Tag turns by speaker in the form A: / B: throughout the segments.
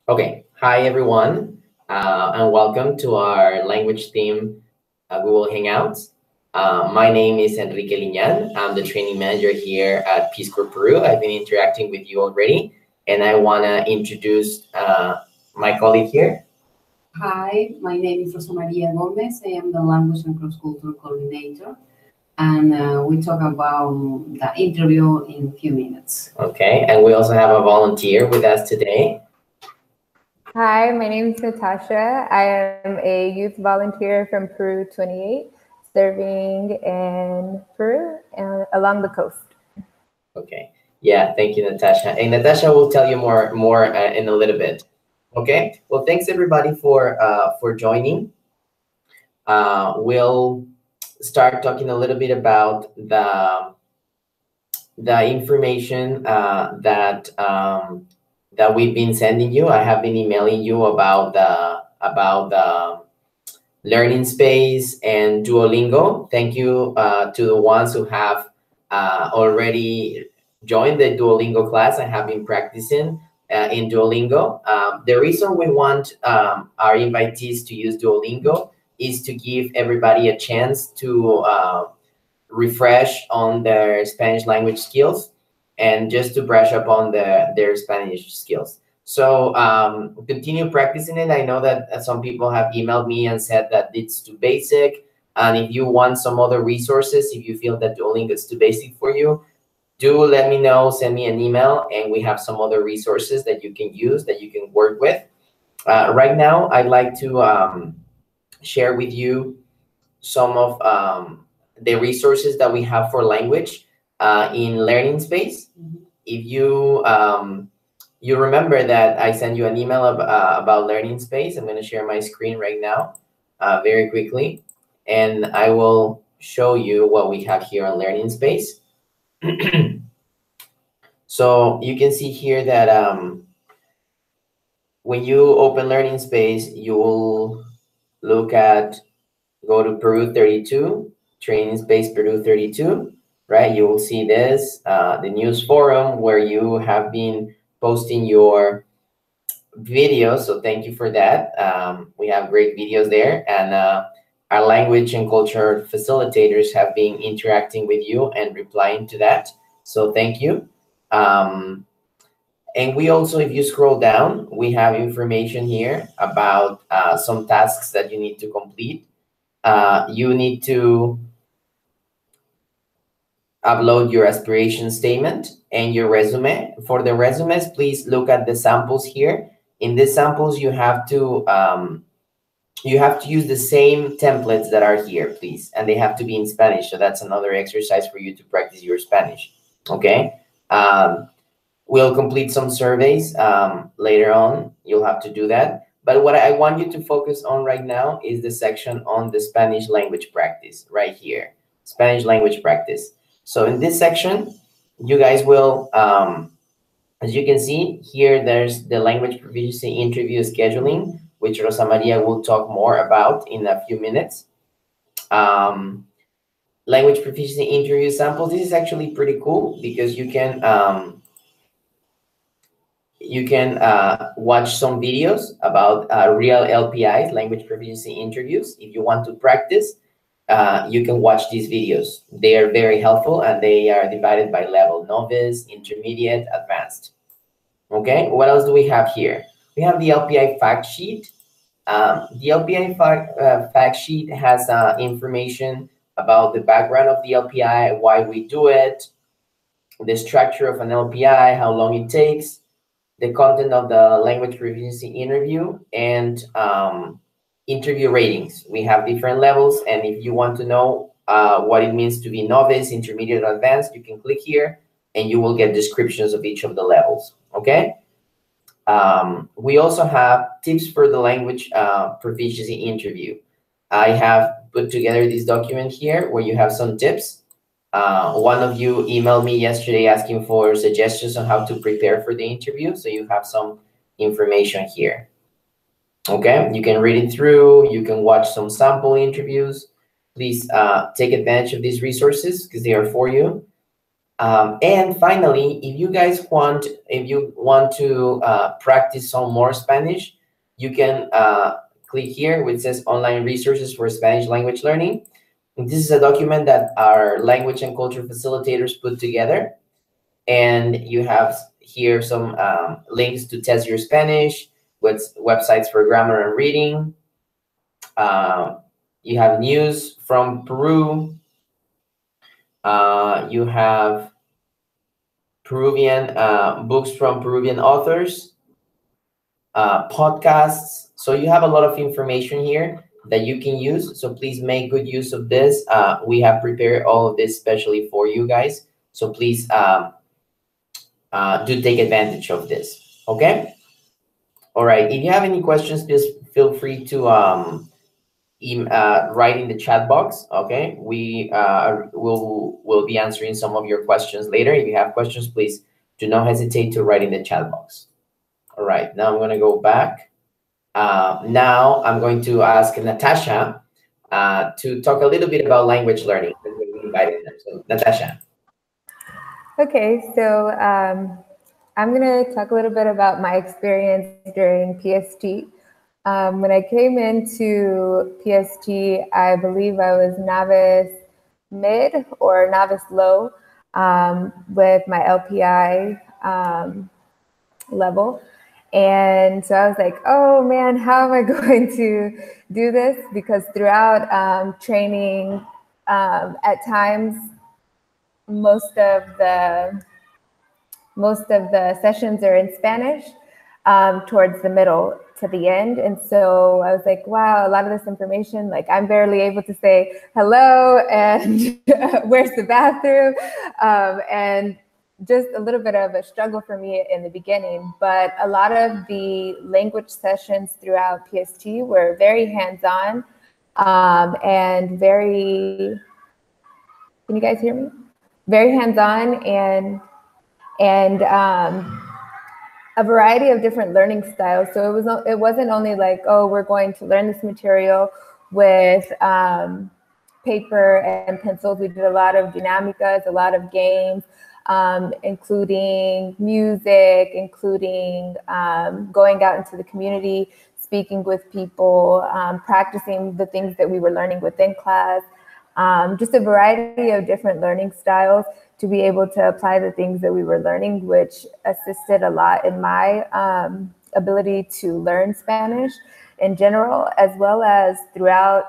A: Okay, hi everyone, and welcome to our language theme Google Hangouts. My name is Enrique Liñan. I'm the training manager here at Peace Corps Peru. I've been interacting with you already, and I want to introduce my colleague here.
B: Hi, my name is Rosa María Gómez. I am the Language and Cross-Cultural Coordinator, and we talk about the interview in a few minutes.
A: Okay, and we also have a volunteer with us today.
C: Hi, my name is Natasha. I am a youth volunteer from Peru 28, serving in Peru and along the coast.
A: Okay, yeah, thank you, Natasha. And Natasha will tell you more in a little bit. Okay, well, thanks everybody for joining. We'll start talking a little bit about the information that we've been sending you. I have been emailing you about the learning space and Duolingo. Thank you to the ones who have already joined the Duolingo class. I have been practicing in Duolingo. The reason we want our invitees to use Duolingo is to give everybody a chance to refresh on their Spanish language skills and just to brush up on their Spanish skills. So continue practicing it. I know that some people have emailed me and said that it's too basic. And if you want some other resources, if you feel that Duolingo is too basic for you, do let me know, send me an email, and we have some other resources that you can use, that you can work with. Right now, I'd like to share with you some of the resources that we have for language in Learning Space. If you you remember that I sent you an email about Learning Space. I'm going to share my screen right now very quickly, and I will show you what we have here on Learning Space. So you can see here that when you open Learning Space, you will go to Peru 32, Training Space Peru 32, right? You will see this, the news forum where you have been posting your videos. So thank you for that. We have great videos there, and our language and culture facilitators have been interacting with you and replying to that. So thank you. And we also, if you scroll down, we have information here about some tasks that you need to complete. You need to upload your aspiration statement and your resume. For the resumes, please look at the samples here. In these samples, you have to use the same templates that are here, please, and they have to be in Spanish. So that's another exercise for you to practice your Spanish. Okay. We'll complete some surveys later on. You'll have to do that. But what I want you to focus on right now is the section on the Spanish language practice right here, Spanish language practice. So in this section, you guys will, as you can see here, there's the language proficiency interview scheduling, which Rosa Maria will talk more about in a few minutes. Language proficiency interview samples. This is actually pretty cool because you can watch some videos about real LPIs, language proficiency interviews. If you want to practice, you can watch these videos. They are very helpful, and they are divided by level: novice, intermediate, advanced. Okay, what else do we have here? We have the LPI fact sheet. The LPI fact sheet has information about the background of the LPI, why we do it, the structure of an LPI, how long it takes, the content of the language proficiency interview, and interview ratings. We have different levels, and if you want to know what it means to be novice, intermediate, or advanced, you can click here, and you will get descriptions of each of the levels, okay? We also have tips for the language proficiency interview. I have put together this document here where you have some tips. One of you emailed me yesterday asking for suggestions on how to prepare for the interview. So you have some information here. Okay, you can read it through. You can watch some sample interviews. Please take advantage of these resources because they are for you. And finally, if you guys want, to practice some more Spanish, you can click here which says online resources for Spanish language learning. And this is a document that our language and culture facilitators put together. And you have here some links to test your Spanish, with websites for grammar and reading. You have news from Peru. You have Peruvian books from Peruvian authors, podcasts. So you have a lot of information here that you can use. So please make good use of this. We have prepared all of this especially for you guys. So please do take advantage of this. Okay. All right. If you have any questions, just feel free to write in the chat box. Okay. We will be answering some of your questions later. If you have questions, please do not hesitate to write in the chat box. All right. Now I'm going to go back. Now I'm going to ask Natasha to talk a little bit about language learning. We invited her. So Natasha.
C: Okay, so I'm going to talk a little bit about my experience during PST. When I came into PST, I believe I was novice mid or novice low with my LPI level. And so I was like, oh man, how am I going to do this? Because throughout training, at times, most of the sessions are in Spanish towards the middle to the end. And so I was like, wow, a lot of this information, like I'm barely able to say hello and where's the bathroom? And just a little bit of a struggle for me in the beginning. But a lot of the language sessions throughout PST were very hands-on and very, can you guys hear me? Very hands-on and a variety of different learning styles. So it wasn't only like, oh, we're going to learn this material with paper and pencils. We did a lot of dinamicas, a lot of games, including music, including going out into the community, speaking with people, practicing the things that we were learning within class, just a variety of different learning styles to be able to apply the things that we were learning, which assisted a lot in my ability to learn Spanish in general, as well as throughout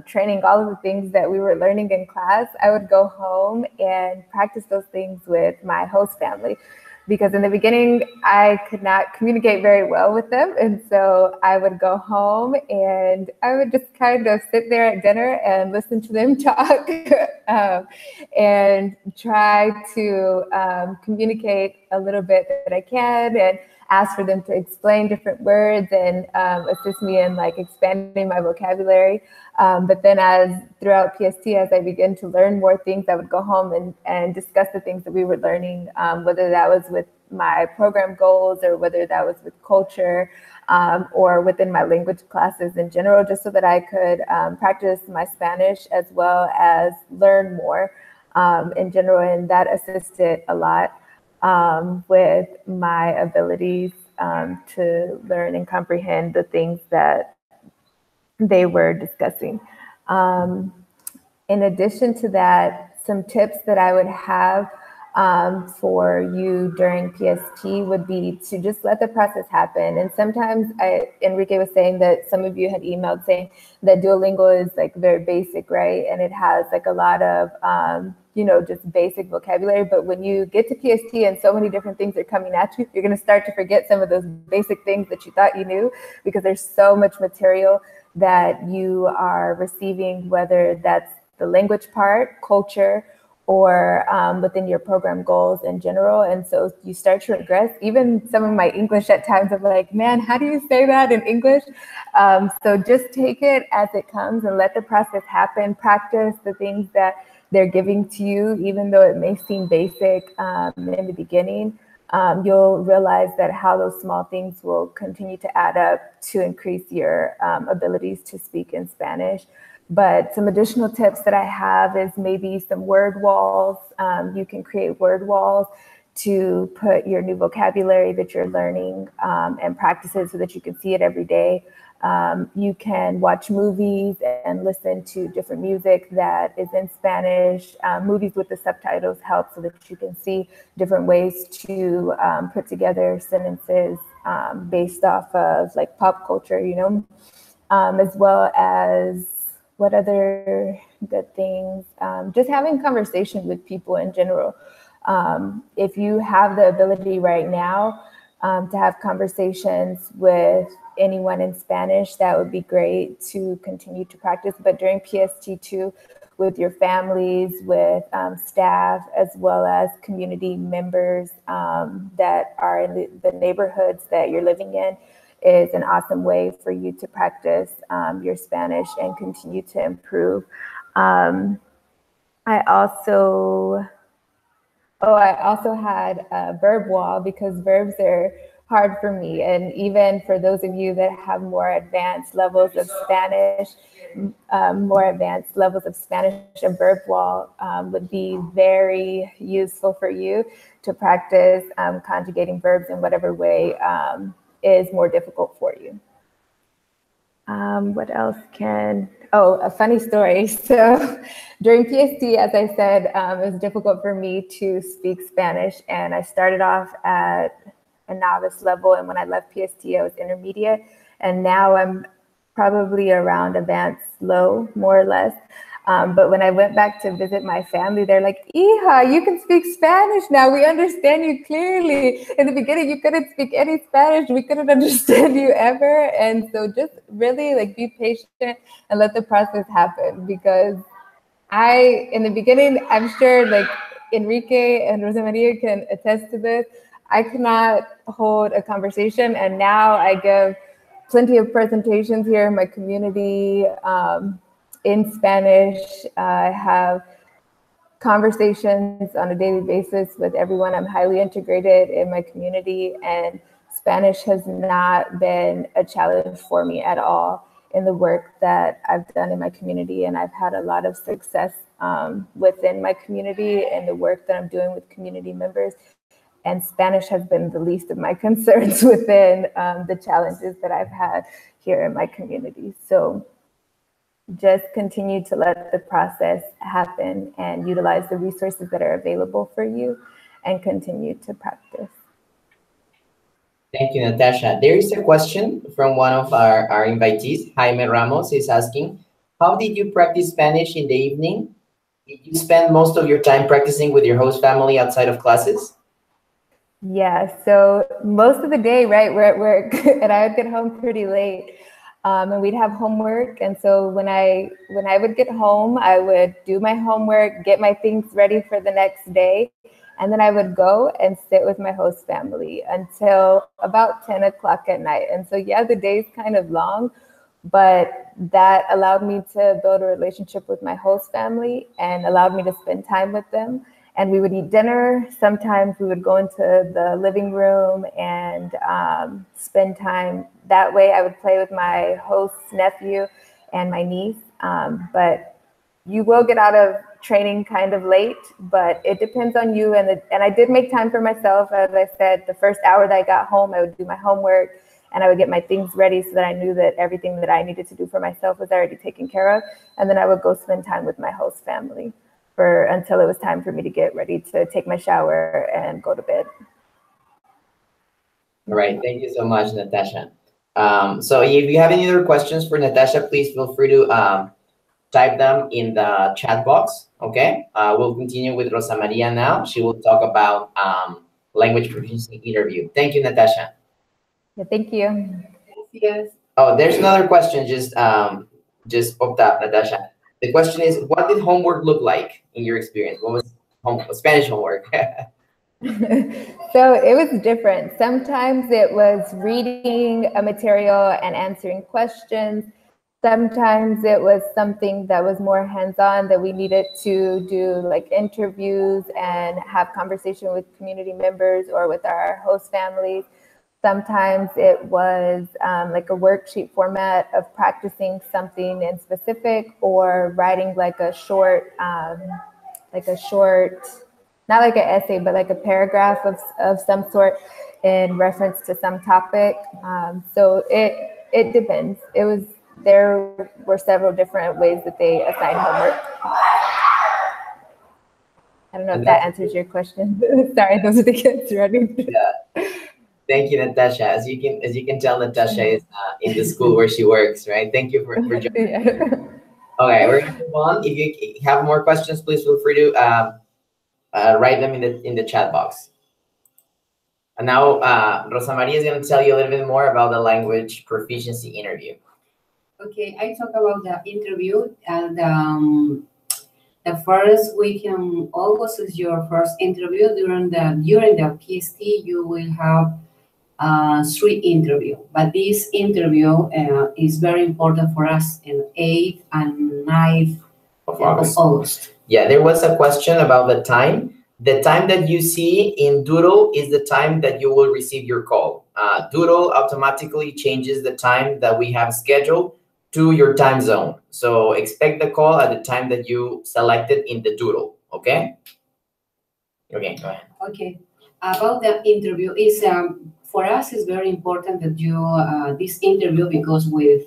C: training all of the things that we were learning in class. I would go home and practice those things with my host family, because in the beginning, I could not communicate very well with them. And so I would go home and I would just kind of sit there at dinner and listen to them talk and try to communicate a little bit that I can, and ask for them to explain different words and assist me in like expanding my vocabulary. But then throughout PST, as I began to learn more things, I would go home and discuss the things that we were learning, whether that was with my program goals or whether that was with culture or within my language classes in general, just so that I could practice my Spanish as well as learn more in general. And that assisted a lot with my abilities to learn and comprehend the things that they were discussing. In addition to that, some tips that I would have for you during PST would be to just let the process happen. And sometimes Enrique was saying that some of you had emailed saying that Duolingo is like very basic, right? And it has like a lot of, just basic vocabulary. But when you get to PST and so many different things are coming at you, you're going to start to forget some of those basic things that you thought you knew, because there's so much material that you are receiving, whether that's the language part, culture, or within your program goals in general. And so you start to regress. Even some of my English at times, I'm like, man, how do you say that in English? So just take it as it comes and let the process happen. Practice the things that they're giving to you, even though it may seem basic in the beginning. You'll realize that how those small things will continue to add up to increase your abilities to speak in Spanish. But some additional tips that I have is maybe some word walls. You can create word walls to put your new vocabulary that you're learning and practice it so that you can see it every day. You can watch movies and listen to different music that is in Spanish. Movies with the subtitles help so that you can see different ways to put together sentences based off of like pop culture, you know, as well as what other good things? Just having conversation with people in general. If you have the ability right now to have conversations with anyone in Spanish, that would be great to continue to practice. But during PST2, with your families, with staff, as well as community members that are in the neighborhoods that you're living in, is an awesome way for you to practice your Spanish and continue to improve. I also had a verb wall because verbs are hard for me. And even for those of you that have more advanced levels of Spanish, a verb wall would be very useful for you to practice conjugating verbs in whatever way is more difficult for you. What else a funny story. So during PST, as I said, it was difficult for me to speak Spanish, and I started off at a novice level, and when I left PST, I was intermediate, and now I'm probably around advanced low, more or less. But when I went back to visit my family, they're like, "Hija, you can speak Spanish now. We understand you clearly. In the beginning, you couldn't speak any Spanish. We couldn't understand you ever." And so just really like be patient and let the process happen, because in the beginning, I'm sure like Enrique and Rosa Maria can attest to this. I could not hold a conversation, and now I give plenty of presentations here in my community in Spanish. I have conversations on a daily basis with everyone. I'm highly integrated in my community, and Spanish has not been a challenge for me at all in the work that I've done in my community. And I've had a lot of success within my community and the work that I'm doing with community members. And Spanish has been the least of my concerns within the challenges that I've had here in my community. So just continue to let the process happen and utilize the resources that are available for you and continue to practice.
A: Thank you, Natasha. There is a question from one of our invitees. Jaime Ramos is asking, how did you practice Spanish in the evening? Did you spend most of your time practicing with your host family outside of classes?
C: Yeah, so most of the day, right, we're at work and I would get home pretty late. And we'd have homework. And so when I would get home, I would do my homework, get my things ready for the next day. And then I would go and sit with my host family until about 10 o'clock at night. And so, yeah, the day's kind of long, but that allowed me to build a relationship with my host family and allowed me to spend time with them. And we would eat dinner. Sometimes we would go into the living room and spend time that way. I would play with my host's nephew and my niece. But you will get out of training kind of late, but it depends on you. And I did make time for myself. As I said, the first hour that I got home, I would do my homework and I would get my things ready so that I knew that everything that I needed to do for myself was already taken care of. And then I would go spend time with my host family until it was time for me to get ready to take my shower and go to bed.
A: All right, thank you so much, Natasha. So if you have any other questions for Natasha, please feel free to type them in the chat box, okay? We'll continue with Rosa Maria now. She will talk about language proficiency interview. Thank you, Natasha.
C: Yeah, thank you.
B: Yes.
A: Oh, there's another question just popped up, Natasha. The question is, what did homework look like in your experience? What was Spanish homework?
C: So it was different. Sometimes it was reading a material and answering questions. Sometimes it was something that was more hands-on, that we needed to do like interviews and have conversation with community members or with our host families. Sometimes it was like a worksheet format of practicing something in specific, or writing like a short, not like an essay, but like a paragraph of some sort in reference to some topic. So it depends. There were several different ways that they assign homework. I don't know if that answers your question. Sorry, those are the kids running.
A: Yeah. Thank you, Natasha. As you can tell, Natasha is in the school where she works, right? Thank you for joining.
C: Yeah.
A: Okay, we're gonna move on. If you have more questions, please feel free to write them in the chat box. And now Rosa Maria is going to tell you a little bit more about the language proficiency interview.
B: Okay, I talk about the interview, and the first week in August is your first interview. During the PST, you will have 3 interviews, but this interview is very important for us in 8th and 9th of August.
A: Yeah, there was a question about the time. The time that you see in Doodle is the time that you will receive your call. Doodle automatically changes the time that we have scheduled to your time zone. So expect the call at the time that you selected in the Doodle, okay? Okay, go ahead.
B: Okay, about the interview, is for us it's very important that you, this interview, because with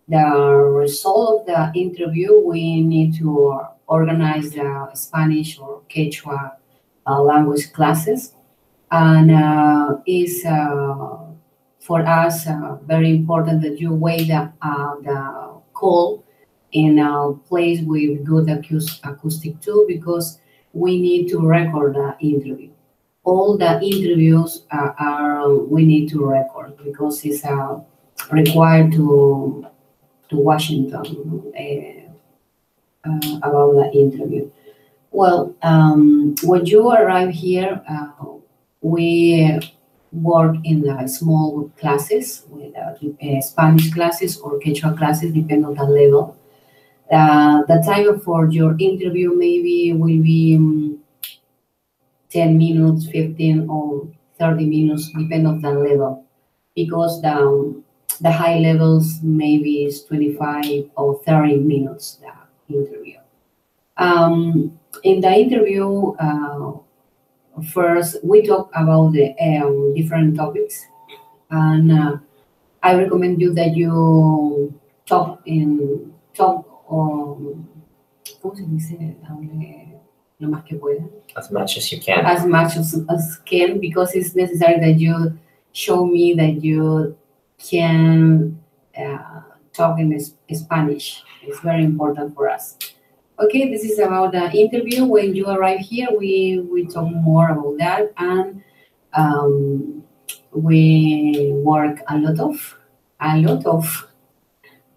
B: the result of the interview, we need to organize the Spanish or Quechua language classes. And is for us very important that you weigh the call in a place with good acoustic too, because we need to record the interview. All the interviews we need to record, because it's required to Washington about the interview. Well, when you arrive here, we work in the small classes, with Spanish classes or Quechua classes, depending on the level. The time for your interview maybe will be 10 minutes, 15 or 30 minutes, depending on the level, because the high levels maybe is 25 or 30 minutes, the interview. In the interview, first we talk about the different topics, and I recommend you that you talk ¿cómo se dice? Lo más que pueda.
A: As much as you can.
B: As much as can, because it's necessary that you show me that you can talk in Spanish. It's very important for us. Okay, this is about the interview. When you arrive here, we talk more about that, and we work a lot of.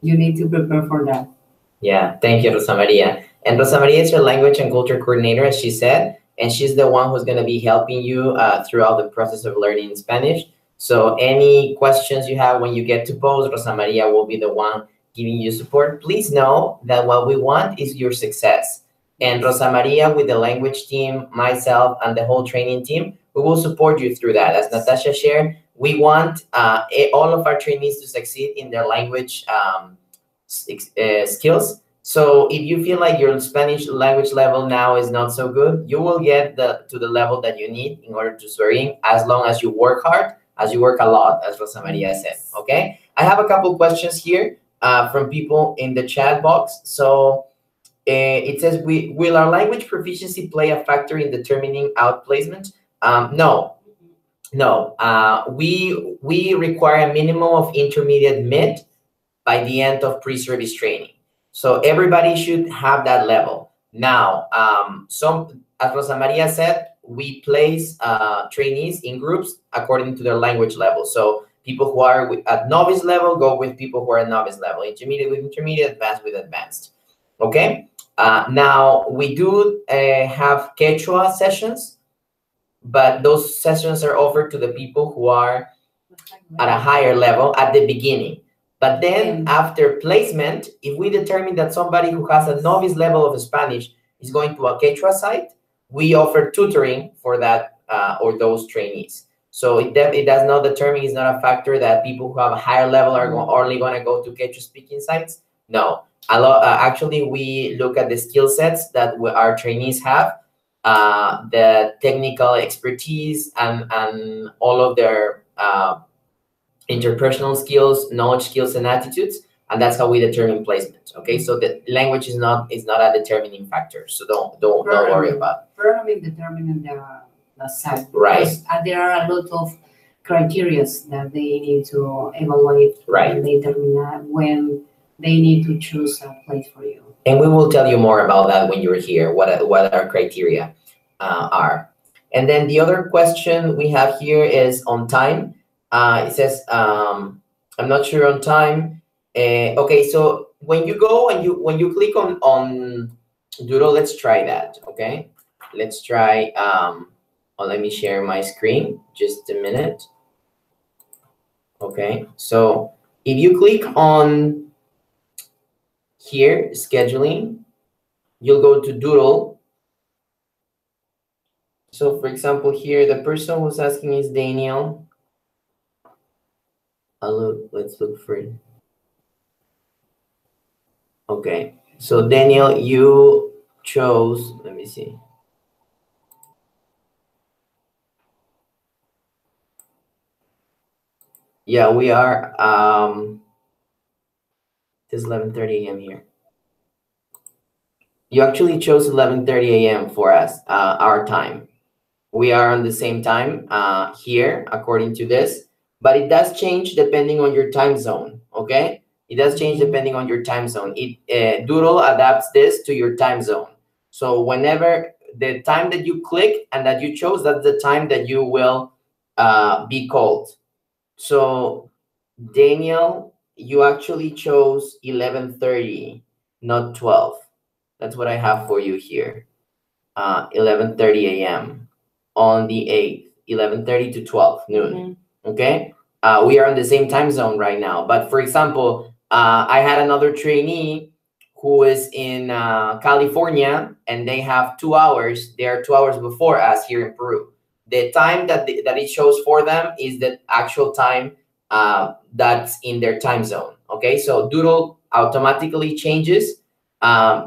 B: You need to prepare for that.
A: Yeah, thank you, Rosa Maria. And Rosa Maria is your language and culture coordinator, as she said, and she's the one who's going to be helping you throughout the process of learning Spanish. So any questions you have when you get to post, Rosa Maria will be the one giving you support. Please know that what we want is your success. And Rosa Maria, with the language team, myself, and the whole training team, we will support you through that. As Natasha shared, we want all of our trainees to succeed in their language skills. So if you feel like your Spanish language level now is not so good, you will get to the level that you need in order to swearing, as long as you work hard, as you work a lot, as Rosa Maria said, okay? I have a couple questions here from people in the chat box. So it says, will our language proficiency play a factor in determining outplacement? No. We require a minimum of intermediate mid by the end of pre-service training. So everybody should have that level. Now, as Rosa Maria said, we place trainees in groups according to their language level. So people who are at novice level go with people who are at novice level, intermediate with intermediate, advanced with advanced. Okay? Now, we do have Quechua sessions, but those sessions are offered to the people who are at a higher level at the beginning. But then after placement, if we determine that somebody who has a novice level of Spanish is going to a Quechua site, we offer tutoring for that or those trainees. So it does not determine, it's not a factor that people who have a higher level are only going to go to Quechua speaking sites. No, actually we look at the skill sets that our trainees have, the technical expertise, and all of their interpersonal skills, knowledge, skills, and attitudes, and that's how we determine placement. Okay, so the language is not a determining factor. So don't worry about it.
B: Programming determining the site.
A: Right.
B: There are a lot of criteria that they need to evaluate.
A: Right.
B: And they determine when they need to choose a place for you.
A: And we will tell you more about that when you're here, what our criteria are. And then the other question we have here is on time. It says, I'm not sure on time. Okay, so when you go and when you click on Doodle, let's try that. Okay, let's try. Let me share my screen. Just a minute. Okay, so if you click on here, scheduling, you'll go to Doodle. So for example, here, the person who's asking is Daniel. Let's look for it. Okay, so Daniel, you chose, let me see. Yeah, we are, it's 11:30 a.m. here. You actually chose 11:30 a.m. for us, our time. We are on the same time here, according to this, but it does change depending on your time zone, okay? It does change depending on your time zone. Doodle adapts this to your time zone. So whenever the time that you click and that you chose, that's the time that you will be called. So Daniel, you actually chose 11:30, not 12. That's what I have for you here. 11:30 a.m. on the 8th, 11:30 to 12 noon. Mm-hmm. Okay. We are on the same time zone right now. But for example, I had another trainee who is in California, and they have 2 hours. They are 2 hours before us here in Peru. The time that it shows for them is the actual time that's in their time zone. Okay, so Doodle automatically changes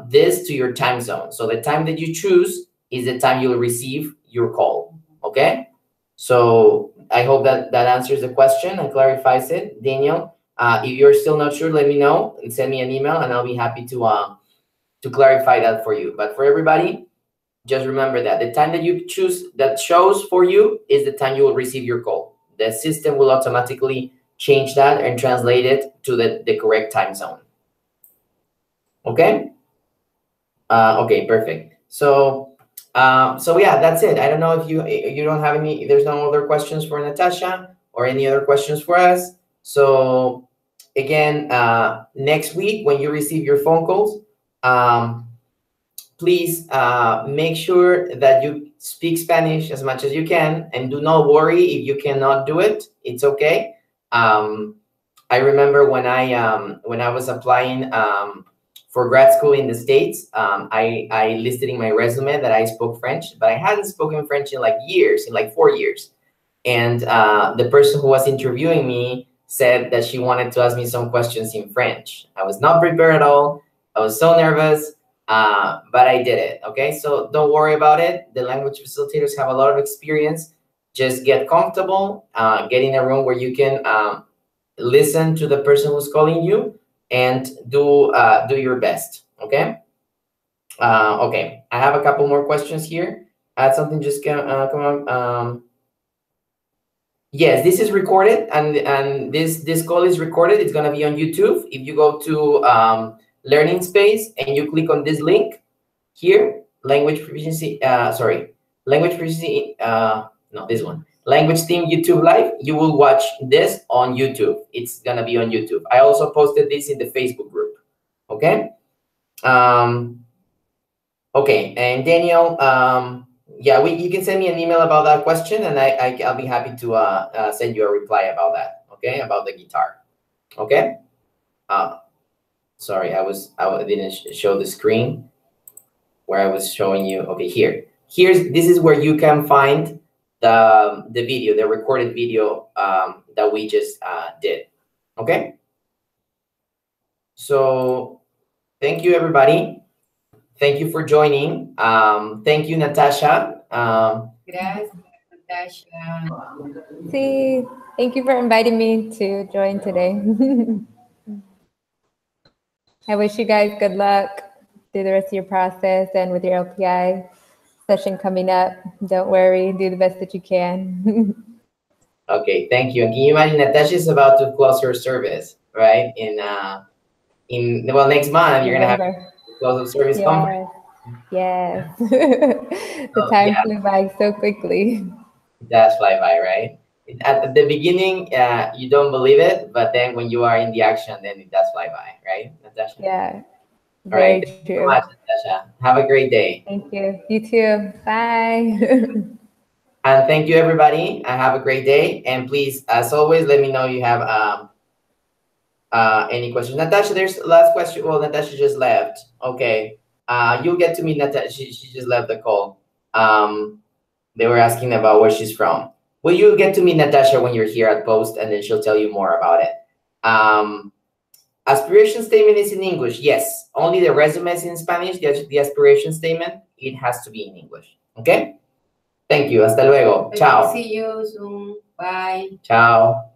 A: this to your time zone. So the time that you choose is the time you'll receive your call. Okay, so I hope that answers the question and clarifies it, Daniel. If you're still not sure, let me know and send me an email, and I'll be happy to clarify that for you. But for everybody, just remember that the time that you choose that shows for you is the time you will receive your call. The system will automatically change that and translate it to the correct time zone. Okay? Okay, perfect. So yeah, that's it. I don't know if you don't have any, there's no other questions for Natasha or any other questions for us. So again, next week when you receive your phone calls, please make sure that you speak Spanish as much as you can, and do not worry if you cannot do it. It's okay. I remember when I was applying for grad school in the States, I listed in my resume that I spoke French, but I hadn't spoken French in like years, in like 4 years. And the person who was interviewing me said that she wanted to ask me some questions in French. I was not prepared at all. I was so nervous. But I did it, okay? So don't worry about it. The language facilitators have a lot of experience. Just get comfortable, get in a room where you can listen to the person who's calling you and do your best, okay? Okay, I have a couple more questions here. I had something just come on. Yes, this is recorded, and this call is recorded. It's gonna be on YouTube. If you go to Learning Space and you click on this link here, Language Proficiency, Language Proficiency, no, this one, Language Team YouTube Live, you will watch this on YouTube. It's gonna be on YouTube. I also posted this in the Facebook group, okay? Okay, and Daniel, yeah, you can send me an email about that question, and I'll be happy to send you a reply about that, okay, about the guitar, okay? Sorry, I didn't show the screen where I was showing you. Okay, this is where you can find the video, the recorded video that we just did. Okay. So thank you, everybody. Thank you for joining. Thank you, Natasha.
B: Gracias, Natasha.
C: See, thank you for inviting me to join today. I wish you guys good luck through the rest of your process and with your LPI session coming up. Don't worry, do the best that you can.
A: Okay, thank you. And can you imagine Natasha is about to close her service, right? In well, next month you're gonna have to close the service conference.
C: Yes. The time flew by so quickly.
A: It does fly by, right? At the beginning, you don't believe it, but then when you are in the action, then it does fly by, right, Natasha?
C: Yeah.
A: All right.
C: Very
A: Thank you
C: true.
A: so much, Natasha. Have a great day.
C: Thank you. You too. Bye.
A: And thank you, everybody. Have a great day. And please, as always, let me know you have any questions. Natasha, there's the last question. Well, Natasha just left. Okay. You'll get to meet Natasha. She just left the call. They were asking about where she's from. Well, you'll get to meet Natasha when you're here at Post, and then she'll tell you more about it. Aspiration statement is in English. Yes, only the resume is in Spanish. The aspiration statement, it has to be in English. Okay? Thank you. Hasta luego. Ciao.
B: See you soon. Bye.
A: Ciao.